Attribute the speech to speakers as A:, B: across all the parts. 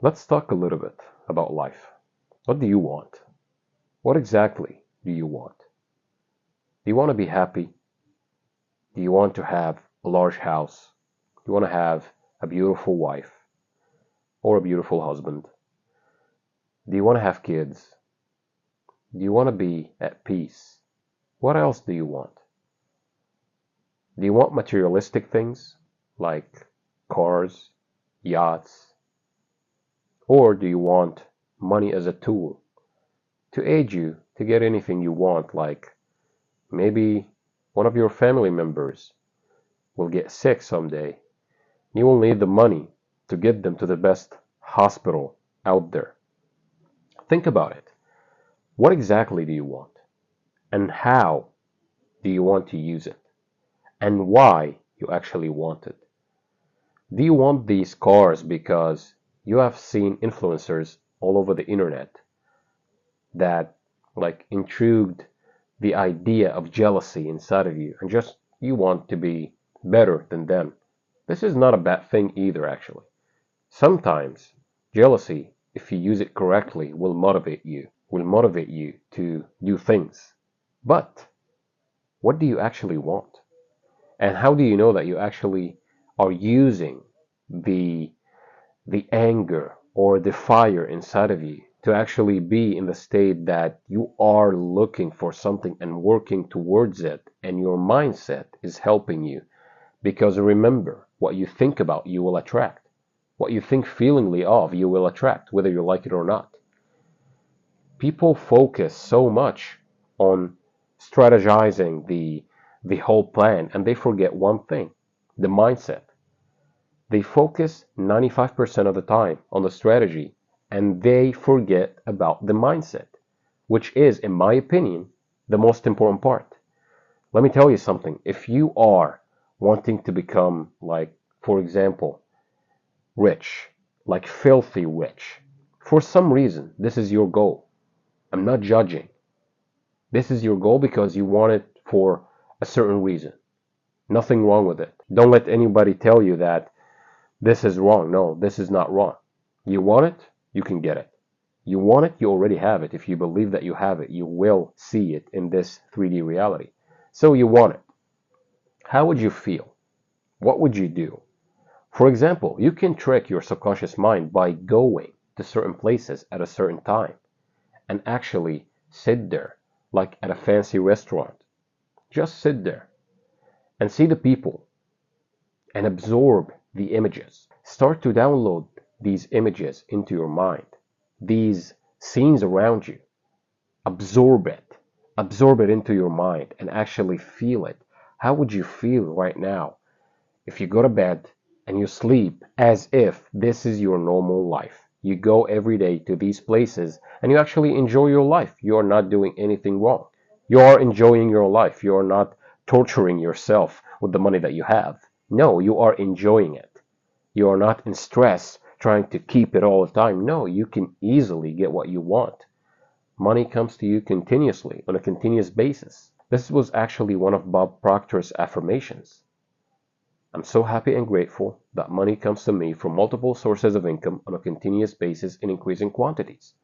A: Let's talk a little bit about life. What do you want? What exactly do you want? Do you want to be happy? Do you want to have a large house? Do you want to have a beautiful wife or a beautiful husband? Do you want to have kids? Do you want to be at peace? What else do you want? Do you want materialistic things like cars, yachts? Or do you want money as a tool to aid you to get anything you want, like maybe one of your family members will get sick someday. You will need the money to get them to the best hospital out there. Think about it. What exactly do you want? And how do you want to use it? And why you actually want it? Do you want these cars because you have seen influencers all over the internet that intrigued the idea of jealousy inside of you and just you want to be better than them? This is not a bad thing either, actually. Sometimes jealousy, if you use it correctly, will motivate you to do things. But what do you actually want? And how do you know that you actually are using the anger or the fire inside of you to actually be in the state that you are looking for something and working towards it, and your mindset is helping you? Because remember, what you think about, you will attract. What you think feelingly of, you will attract, whether you like it or not. People focus so much on strategizing the whole plan, and they forget one thing: the mindset. They focus 95% of the time on the strategy, and they forget about the mindset, which is, in my opinion, the most important part. Let me tell you something. If you are wanting to become, like, for example, rich, like filthy rich, for some reason, this is your goal. I'm not judging. This is your goal because you want it for a certain reason. Nothing wrong with it. Don't let anybody tell you that this is wrong. No, this is not wrong. You want it, you can get it. You want it, you already have it. If you believe that you have it, you will see it in this 3D reality. So you want it. How would you feel? What would you do? For example, you can trick your subconscious mind by going to certain places at a certain time and actually sit there, like at a fancy restaurant. Just sit there and see the people and absorb the images. Start to download these images into your mind, these scenes around you. Absorb it. Absorb it into your mind and actually feel it. How would you feel right now if you go to bed and you sleep as if this is your normal life? You go every day to these places and you actually enjoy your life. You are not doing anything wrong. You are enjoying your life. You are not torturing yourself with the money that you have. No, you are enjoying it. You are not in stress trying to keep it all the time. No, you can easily get what you want. Money comes to you continuously, on a continuous basis. This was actually one of Bob Proctor's affirmations. I'm so happy and grateful that money comes to me from multiple sources of income on a continuous basis in increasing quantities.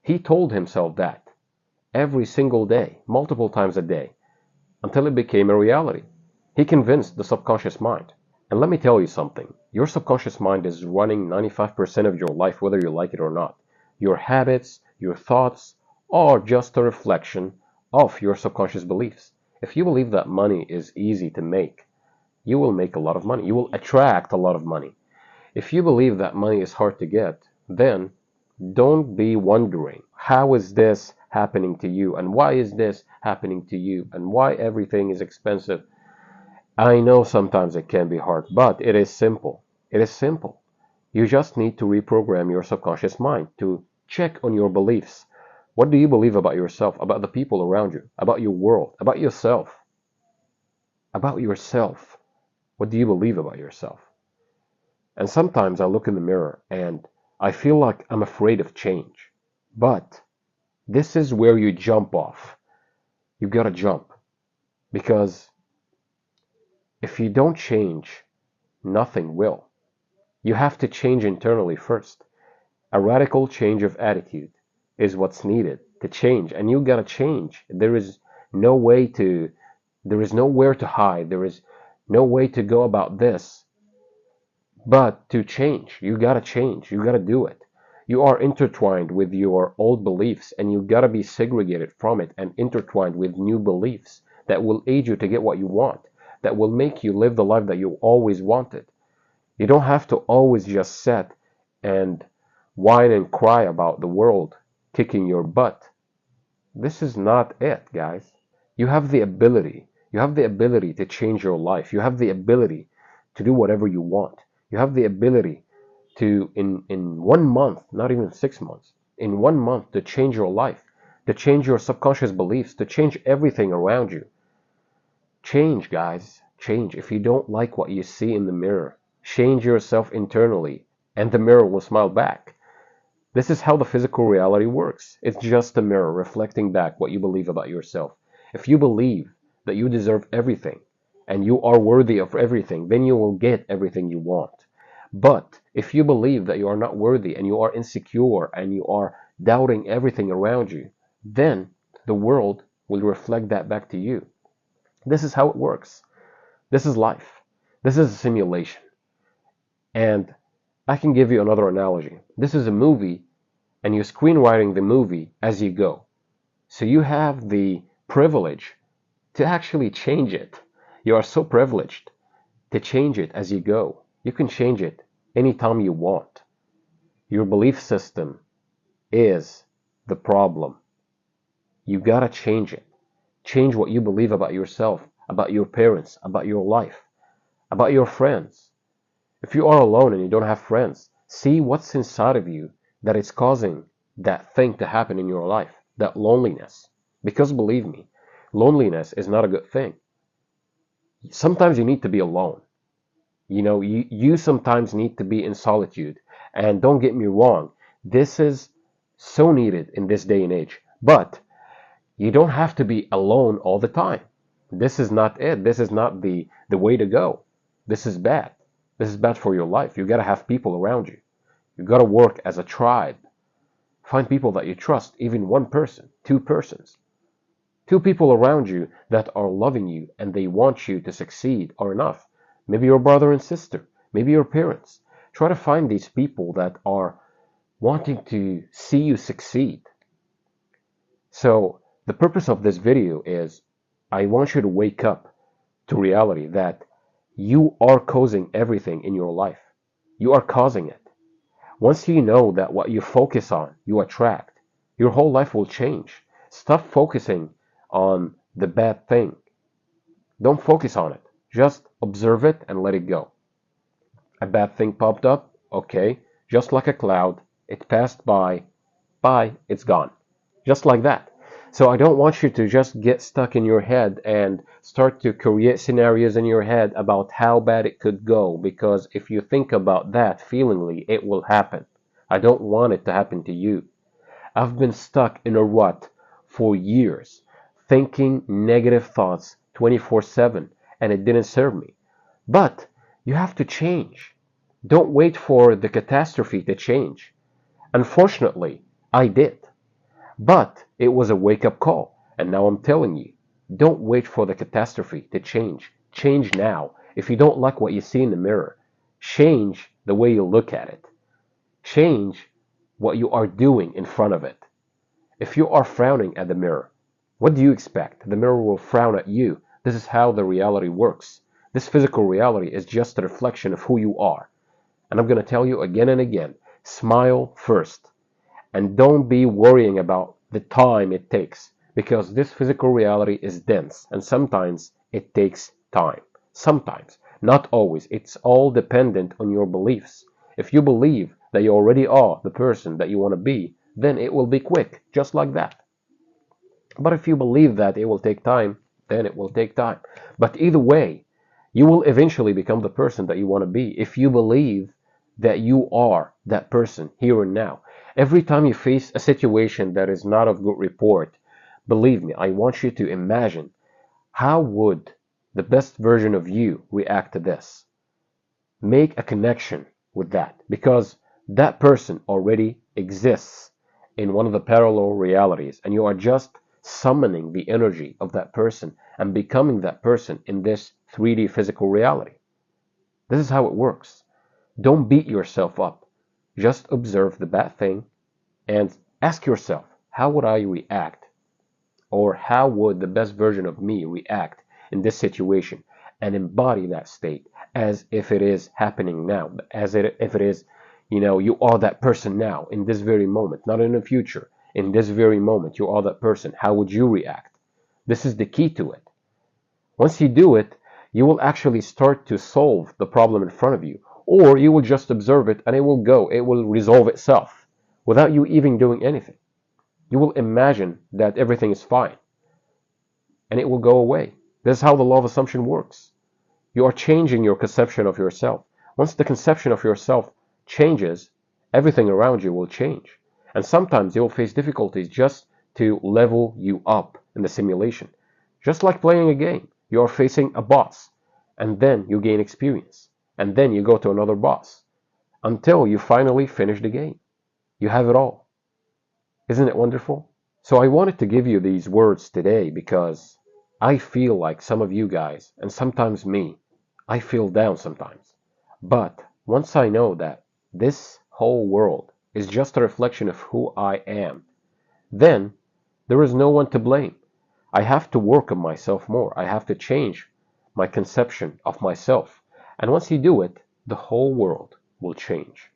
A: He told himself that every single day, multiple times a day, until it became a reality. He convinced the subconscious mind. And let me tell you something. Your subconscious mind is running 95% of your life, whether you like it or not. Your habits, your thoughts are just a reflection of your subconscious beliefs. If you believe that money is easy to make, you will make a lot of money. You will attract a lot of money. If you believe that money is hard to get, then don't be wondering, how is this happening to you? And why is this happening to you? And why everything is expensive? I know sometimes it can be hard, but it is simple. It is simple. You just need to reprogram your subconscious mind to check on your beliefs. What do you believe about yourself, about the people around you, about your world, about yourself? About yourself. What do you believe about yourself? And sometimes I look in the mirror and I feel like I'm afraid of change. But this is where you jump off. You gotta jump. Because if you don't change, nothing will. You have to change internally first. A radical change of attitude is what's needed to change, and you gotta change. No way to, there is nowhere to hide. There is no way to go about this but to change. You gotta change. You gotta do it. You are intertwined with your old beliefs, and you gotta be segregated from it and intertwined with new beliefs that will aid you to get what you want, that will make you live the life that you always wanted. You don't have to always just sit and whine and cry about the world kicking your butt. This is not it, guys. You have the ability. You have the ability to change your life. You have the ability to do whatever you want. You have the ability to, in 1 month, not even 6 months, in 1 month to change your life, to change your subconscious beliefs, to change everything around you. Change, guys. Change. If you don't like what you see in the mirror, change yourself internally, and the mirror will smile back. This is how the physical reality works. It's just a mirror reflecting back what you believe about yourself. If you believe that you deserve everything and you are worthy of everything, then you will get everything you want. But if you believe that you are not worthy and you are insecure and you are doubting everything around you, then the world will reflect that back to you. This is how it works. This is life. This is a simulation. And I can give you another analogy. This is a movie, and you're screenwriting the movie as you go. So you have the privilege to actually change it. You are so privileged to change it as you go. You can change it anytime you want. Your belief system is the problem. You gotta change it. Change what you believe about yourself, about your parents, about your life, about your friends. If you are alone and you don't have friends, see what's inside of you that is causing that thing to happen in your life, that loneliness. Because believe me, loneliness is not a good thing. Sometimes you need to be alone. You sometimes need to be in solitude. And don't get me wrong, this is so needed in this day and age. But you don't have to be alone all the time. This is not it. This is not the way to go. This is bad. This is bad for your life. You gotta have people around you. You gotta work as a tribe. Find people that you trust, even one person, two persons. Two people around you that are loving you and they want you to succeed are enough. Maybe your brother and sister, maybe your parents. Try to find these people that are wanting to see you succeed. So the purpose of this video is I want you to wake up to reality that you are causing everything in your life. You are causing it. Once you know that what you focus on, you attract, your whole life will change. Stop focusing on the bad thing. Don't focus on it. Just observe it and let it go. A bad thing popped up, okay, just like a cloud, it passed by, it's gone. Just like that. So I don't want you to just get stuck in your head and start to create scenarios in your head about how bad it could go, because if you think about that feelingly, it will happen. I don't want it to happen to you. I've been stuck in a rut for years, thinking negative thoughts 24/7, and it didn't serve me. But you have to change. Don't wait for the catastrophe to change. Unfortunately, I did. But it was a wake-up call, and now I'm telling you, don't wait for the catastrophe to change. Change now. If you don't like what you see in the mirror, change the way you look at it. Change what you are doing in front of it. If you are frowning at the mirror, what do you expect? The mirror will frown at you. This is how the reality works. This physical reality is just a reflection of who you are. And I'm going to tell you again and again, smile first. And don't be worrying about the time it takes, because this physical reality is dense and sometimes it takes time. Sometimes, not always. It's all dependent on your beliefs. If you believe that you already are the person that you want to be, then it will be quick, just like that. But if you believe that it will take time, then it will take time. But either way, you will eventually become the person that you want to be if you believe that you are that person here and now. Every time you face a situation that is not of good report, believe me, I want you to imagine how would the best version of you react to this. Make a connection with that, because That person already exists in one of the parallel realities, and you are just summoning the energy of that person and becoming that person in this 3D physical reality. This is how it works. Don't beat yourself up. Just observe the bad thing and ask yourself, how would I react? Or how would the best version of me react in this situation? And embody that state as if it is happening now, if it is, you are that person now in this very moment, not in the future. In this very moment, you are that person. How would you react? This is the key to it. Once you do it, you will actually start to solve the problem in front of you, or you will just observe it and it will resolve itself without you even doing anything. You will imagine that everything is fine and it will go away. This is how the law of assumption works. You are changing your conception of yourself. Once the conception of yourself changes, everything around you will change. And sometimes you'll face difficulties just to level you up in the simulation. Just like playing a game, you are facing a boss, and then you gain experience, and then you go to another boss, until you finally finish the game. You have it all. Isn't it wonderful? So I wanted to give you these words today because I feel like some of you guys, and sometimes me, I feel down sometimes. But once I know that this whole world is just a reflection of who I am, then there is no one to blame. I have to work on myself more. I have to change my conception of myself. And once you do it, the whole world will change.